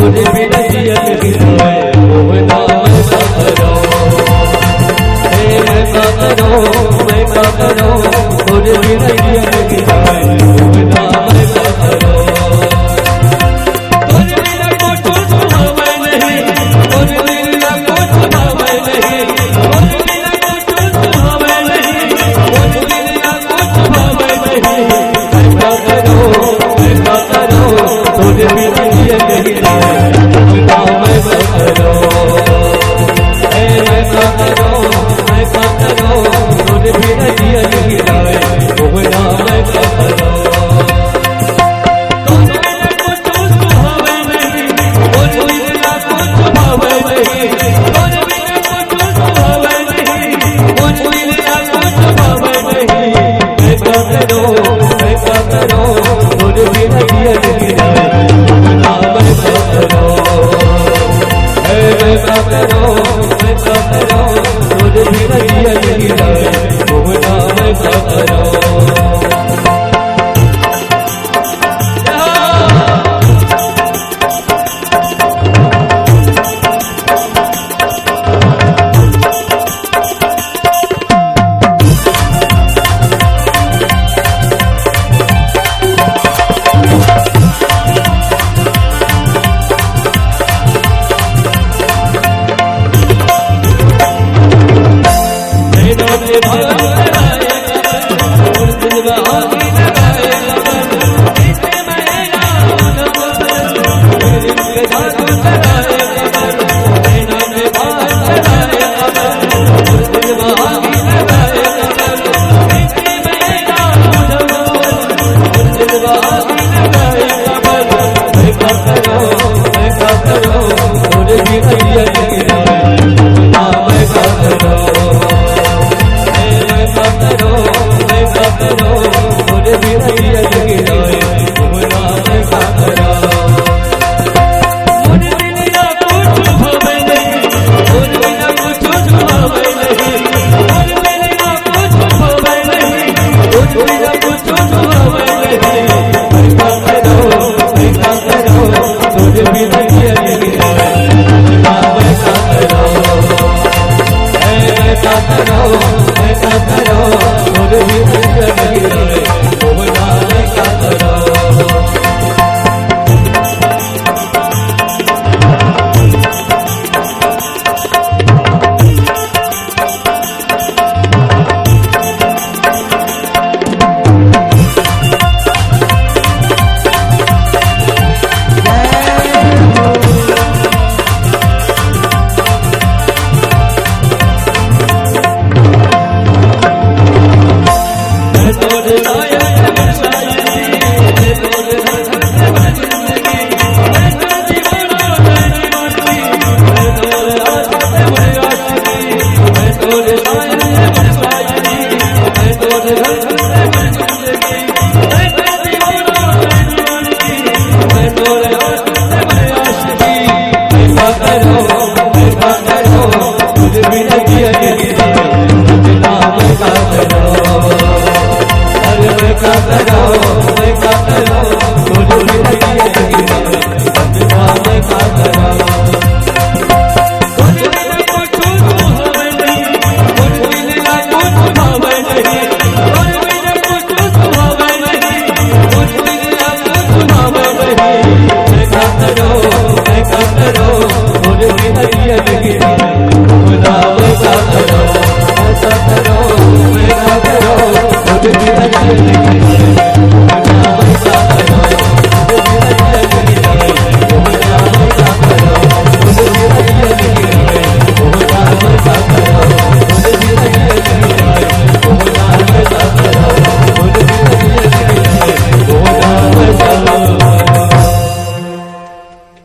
तोरे बिना जिया लगी जाए मोहना मैं का करो मैं का करो मैं का करो तोरे बिना जिया लगी जाए मोहना मैं का करो तोरे बिना कुछ भावे नहीं तोरे बिना कुछ भावे नहीं तोरे बिना कुछ भावे नहीं तोरे बिना कुछ भावे नहीं मैं का करो तोरे बिना जिया लगी जाए मोहना मैं का करो मैं का करो तोरे बिना जिया लगी जाए मोहना मैं का करो तोरे बिना कुछ भावे नहीं तोरे बिना कुछ भावे नहीं तोरे बिना कुछ भावे नहीं तोरे बिना कुछ भावे नहीं मैं का करो तोरे बिना जिया लगी जाए मोहना मैं का करो मैं का करो तोरे बिना जिया लगी जाए मोहना मैं का करो तोरे बिना जिया लगी जाए